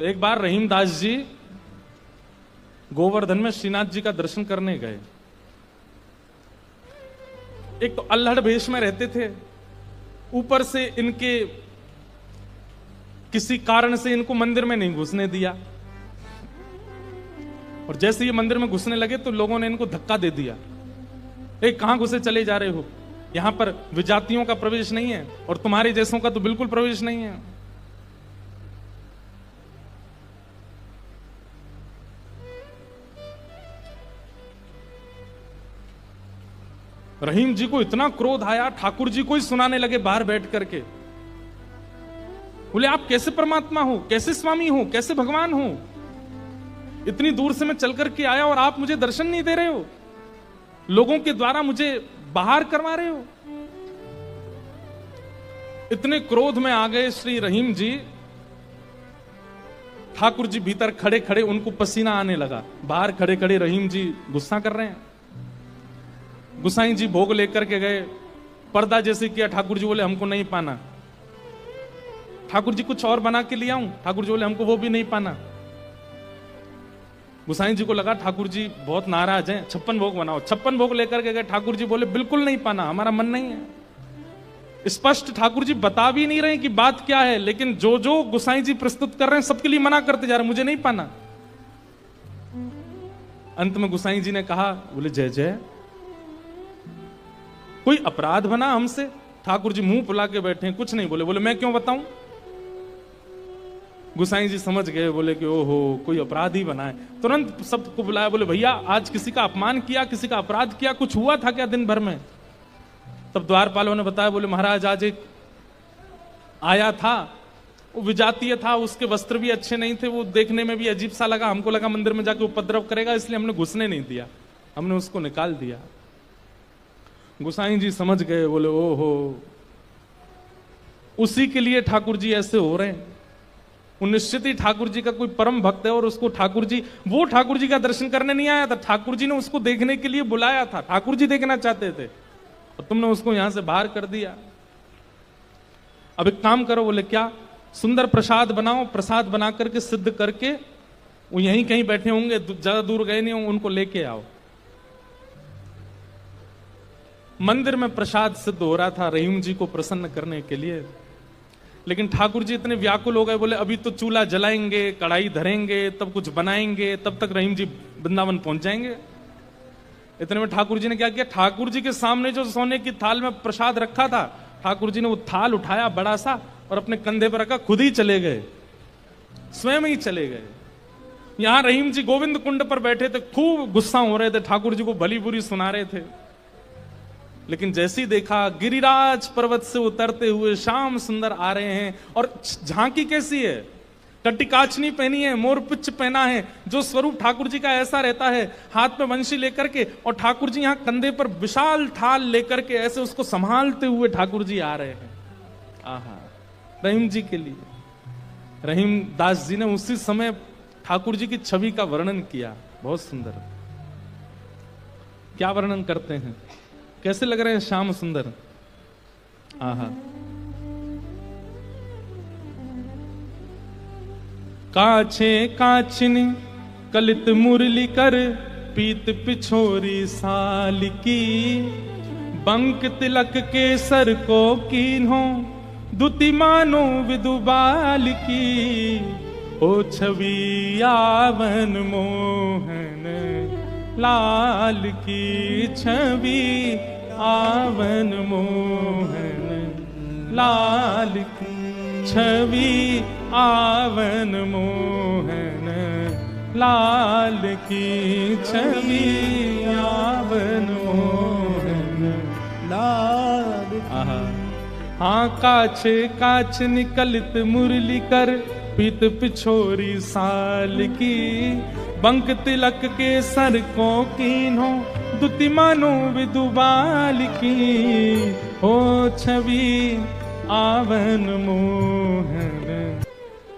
तो एक बार रहीमदास जी गोवर्धन में श्रीनाथ जी का दर्शन करने गए। एक तो अल्हड़ भेष में रहते थे, ऊपर से इनके किसी कारण से इनको मंदिर में नहीं घुसने दिया, और जैसे ये मंदिर में घुसने लगे तो लोगों ने इनको धक्का दे दिया। कहां घुसे चले जा रहे हो, यहां पर विजातियों का प्रवेश नहीं है और तुम्हारे जैसों का तो बिल्कुल प्रवेश नहीं है। रहीम जी को इतना क्रोध आया, ठाकुर जी को ही सुनाने लगे बाहर बैठ करके। बोले आप कैसे परमात्मा हो, कैसे स्वामी हो, कैसे भगवान हो? इतनी दूर से मैं चल करके आया और आप मुझे दर्शन नहीं दे रहे हो, लोगों के द्वारा मुझे बाहर करवा रहे हो। इतने क्रोध में आ गए श्री रहीम जी। ठाकुर जी भीतर खड़े खड़े उनको पसीना आने लगा, बाहर खड़े खड़े रहीम जी गुस्सा कर रहे हैं। गुसाई जी भोग लेकर के गए, पर्दा जैसे किया, ठाकुर जी बोले हमको नहीं पाना। ठाकुर जी कुछ और बना के ले आऊं, ठाकुर जी बोले हमको वो भी नहीं पाना। गुसाई जी को लगा ठाकुर जी बहुत नाराज हैं, 56 भोग बनाओ। 56 भोग लेकर के गए, ठाकुर जी बोले बिल्कुल नहीं पाना, हमारा मन नहीं है। स्पष्ट ठाकुर जी बता भी नहीं रहे कि बात क्या है, लेकिन जो जो गुसाई जी प्रस्तुत कर रहे हैं सबके लिए मना करते जा रहे, मुझे नहीं पाना। अंत में गुसाई जी ने कहा, बोले जय जय, कोई अपराध बना हमसे? ठाकुर जी मुंह फुला के बैठे हैं, कुछ नहीं बोले। बोले मैं क्यों बताऊं? गुसाई जी समझ गए, बोले कि ओहो कोई अपराध ही बना है। तुरंत सबको बुलाया, बोले भैया आज किसी का अपमान किया, किसी का अपराध किया, कुछ हुआ था क्या दिन भर में? तब द्वारपालों ने बताया, बोले महाराज आज एक आया था, वो विजातीय था, उसके वस्त्र भी अच्छे नहीं थे, वो देखने में भी अजीब सा लगा, हमको लगा मंदिर में जाके उपद्रव करेगा, इसलिए हमने घुसने नहीं दिया, हमने उसको निकाल दिया। गुसाई जी समझ गए, बोले ओहो उसी के लिए ठाकुर जी ऐसे हो रहे हैं। वो निश्चित ही ठाकुर जी का कोई परम भक्त है और उसको ठाकुर जी, वो ठाकुर जी का दर्शन करने नहीं आया था, ठाकुर जी ने उसको देखने के लिए बुलाया था, ठाकुर जी देखना चाहते थे और तुमने उसको यहां से बाहर कर दिया। अब एक काम करो, बोले क्या? सुंदर प्रसाद बनाओ, प्रसाद बना करके सिद्ध करके, वो यहीं कहीं बैठे होंगे, ज्यादा दूर गए नहीं होंगे, उनको लेके आओ। मंदिर में प्रसाद सिद्ध हो रहा था रहीम जी को प्रसन्न करने के लिए, लेकिन ठाकुर जी इतने व्याकुल हो गए, बोले अभी तो चूल्हा जलाएंगे, कढ़ाई धरेंगे, तब कुछ बनाएंगे, तब तक रहीम जी वृंदावन पहुंच जाएंगे। इतने में ठाकुर जी ने क्या किया, ठाकुर जी के सामने जो सोने की थाल में प्रसाद रखा था, ठाकुर जी ने वो थाल उठाया बड़ा सा और अपने कंधे पर रखा, खुद ही चले गए, स्वयं ही चले गए। यहां रहीम जी गोविंद कुंड पर बैठे थे, खूब गुस्सा हो रहे थे, ठाकुर जी को भली बुरी सुना रहे थे। लेकिन जैसे ही देखा गिरिराज पर्वत से उतरते हुए श्याम सुंदर आ रहे हैं, और झांकी कैसी है, कटिकाचनी पहनी है, मोरपिच पहना है, जो स्वरूप ठाकुर जी का ऐसा रहता है, हाथ में वंशी लेकर के, और ठाकुर जी यहाँ कंधे पर विशाल थाल लेकर के ऐसे उसको संभालते हुए ठाकुर जी आ रहे हैं। आहा, रहीम जी के लिए रहीम दास जी ने उसी समय ठाकुर जी की छवि का वर्णन किया, बहुत सुंदर। क्या वर्णन करते हैं, कैसे लग रहे हैं श्याम सुंदर? आहा, काछे काछिनी कलित मुरली कर, पीत पिछोरी साल की, बंक तिलक के सर को कीन्हो, दुति मानो विदुबाल की, ओ छवि आवन मोहन लाल की, छवि आवन मोहन लाल की, छवि आवन मोहन लाल की, छवि आवन मोहन लाल की। हाँ काछे काछ निकलित मुरली कर, पीत पिछोरी साल की, बंक तिलक के सर को कीन्हो, दुति मानो विदुबाल की, हो छवि आवन मोहन।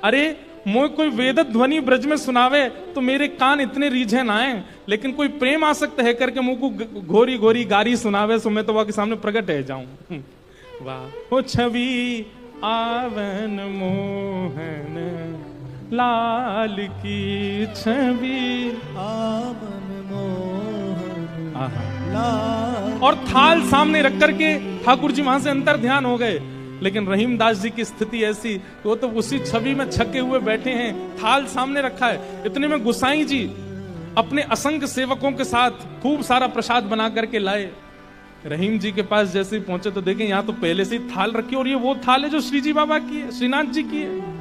अरे मोय कोई वेद ध्वनि ब्रज में सुनावे तो मेरे कान इतने रीझे ना आए, लेकिन कोई प्रेम आसक्त है करके मुंह को घोरी घोरी गारी सुनावे, सो मैं तो वह के सामने प्रकट रह जाऊं। वाह, हो छवि आवन मोहन लाल की छवि आवन मोहन आहा। लाल। और थाल सामने रख करके ठाकुर जी वहां से अंतर ध्यान हो गए। लेकिन रहीमदास जी की स्थिति ऐसी, वो तो उसी छवि में छके हुए बैठे हैं, थाल सामने रखा है। इतने में गुसाई जी अपने असंख्य सेवकों के साथ खूब सारा प्रसाद बना करके लाए। रहीम जी के पास जैसे ही पहुंचे तो देखें यहाँ तो पहले से ही थाल रखी, और ये वो थाल है जो श्री जी बाबा की है, श्रीनाथ जी की है।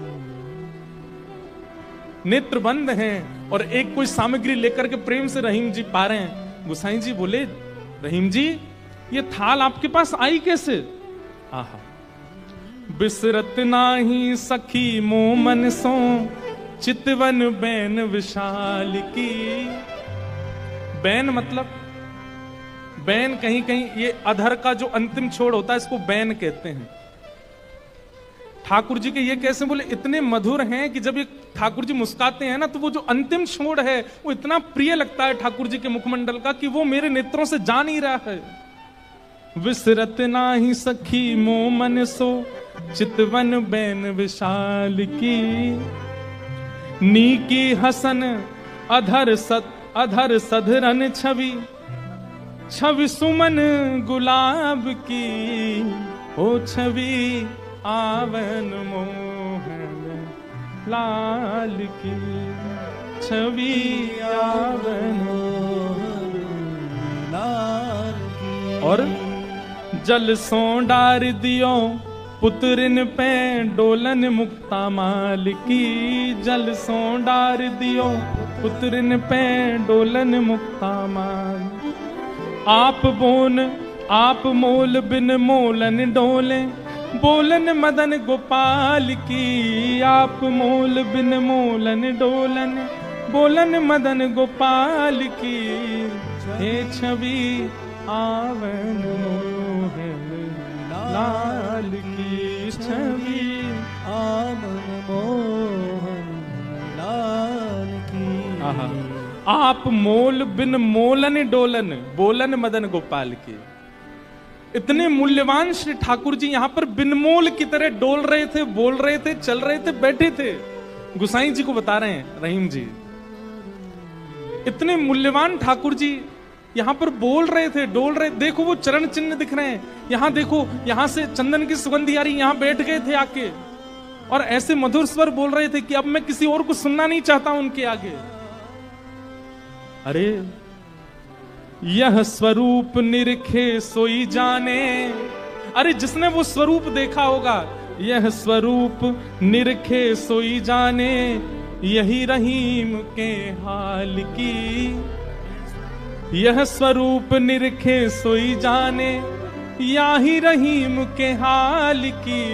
नेत्र बंद हैं और एक कोई सामग्री लेकर के प्रेम से रहीम जी पा रहे हैं। गुसाई जी बोले, रहीम जी ये थाल आपके पास आई कैसे? आहा। बिसरत नाही सखी मोमन सो चितवन बैन विशाल की। बैन मतलब, बैन कहीं कहीं ये अधर का जो अंतिम छोड़ होता है इसको बैन कहते हैं। ठाकुर जी के ये कैसे बोले, इतने मधुर हैं कि जब ये ठाकुर जी मुस्काते हैं ना तो वो जो अंतिम छोड़ है वो इतना प्रिय लगता है ठाकुर जी के मुखमंडल का कि वो मेरे नेत्रों से जा नहीं रहा है। विसरत नाही सखी मोमन सो चितवन बैन विशाल की। नीकी हसन अधर सधरन छवि छवि सुमन गुलाब की। ओ छवि आवन मोहन लाल की। छवि आवन मोहन लाल की। और जल सो डार दियो पुत्रिन पे डोलन मुक्ता माल की। जल सो डार दियो पुत्रिन पे डोलन मुक्ता माल। आप मोल बिन मोलन डोले बोलन मदन गोपाल की। आप मोल बिन मोलन डोलन बोलन मदन गोपाल की। हे छवि आवन मोहन लाल की। छवि आवन मोहन लाल की। आहा। आप मोल बिन मोलन डोलन बोलन मदन गोपाल की। इतने मूल्यवान श्री ठाकुर जी यहाँ पर बिनमोल की तरह डोल रहे थे, बोल रहे थे, चल रहे थे, बैठे थे। गुसाई जी को बता रहे हैं रहीम जी, इतने मूल्यवान ठाकुर जी यहाँ पर बोल रहे थे, डोल रहे। देखो वो चरण चिन्ह दिख रहे हैं, यहाँ देखो, यहाँ से चंदन की सुगंधी आ रही, यहाँ बैठ गए थे आके और ऐसे मधुर स्वर बोल रहे थे कि अब मैं किसी और को सुनना नहीं चाहता उनके आगे। अरे यह स्वरूप निरखे सोई जाने। अरे जिसने वो स्वरूप देखा होगा, यह स्वरूप निरखे सोई जाने। यही रहीम के हाल की। यह स्वरूप निरखे सोई जाने, यही रहीम के हाल की।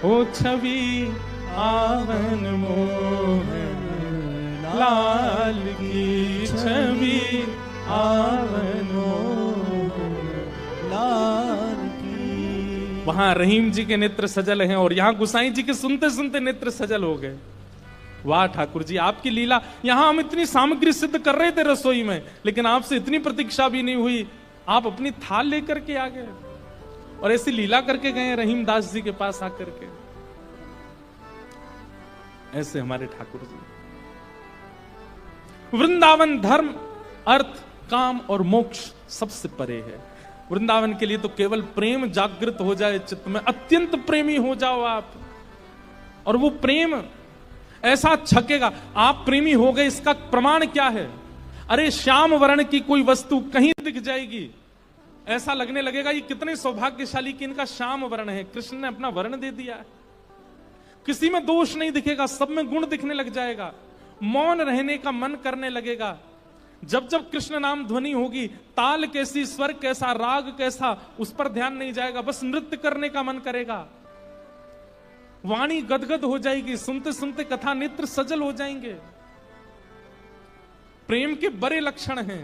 ओ छवि आवन मोहन लाल की। छवि आवन मोहन लाल की। वहां रहीम जी के नेत्र सजल हैं और यहां गुसाई जी के सुनते सुनते नेत्र सजल हो गए। वाह ठाकुर जी, आपकी लीला। यहां हम इतनी सामग्री सिद्ध कर रहे थे रसोई में, लेकिन आपसे इतनी प्रतीक्षा भी नहीं हुई, आप अपनी थाल लेकर के आ गए और ऐसी लीला करके गए रहीम दास जी के पास आकर के। ऐसे हमारे ठाकुर जी। वृंदावन धर्म, अर्थ, काम और मोक्ष सबसे परे है। वृंदावन के लिए तो केवल प्रेम जागृत हो जाए चित्त में, अत्यंत प्रेमी हो जाओ आप, और वो प्रेम ऐसा छकेगा। आप प्रेमी हो गए, इसका प्रमाण क्या है? अरे श्याम वर्ण की कोई वस्तु कहीं दिख जाएगी, ऐसा लगने लगेगा ये कितने सौभाग्यशाली कि इनका श्याम वर्ण है। कृष्ण ने अपना वर्ण दे दिया है, किसी में दोष नहीं दिखेगा, सब में गुण दिखने लग जाएगा। मौन रहने का मन करने लगेगा। जब जब कृष्ण नाम ध्वनि होगी, ताल कैसी, स्वर कैसा, राग कैसा, उस पर ध्यान नहीं जाएगा, बस नृत्य करने का मन करेगा। वाणी गदगद हो जाएगी, सुनते सुनते कथा नेत्र सजल हो जाएंगे। प्रेम के बड़े लक्षण हैं,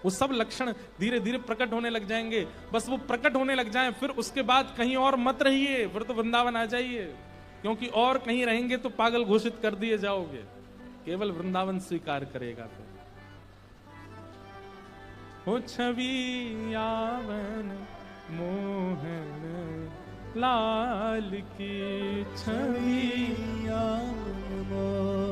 वो सब लक्षण धीरे धीरे प्रकट होने लग जाएंगे। बस वो प्रकट होने लग जाएं, फिर उसके बाद कहीं और मत रहिए, फिर तो वृंदावन आ जाइए, क्योंकि और कहीं रहेंगे तो पागल घोषित कर दिए जाओगे। केवल वृंदावन स्वीकार करेगा तो। हो छवि आवन मोहन लाल की। छवि आवन मोहन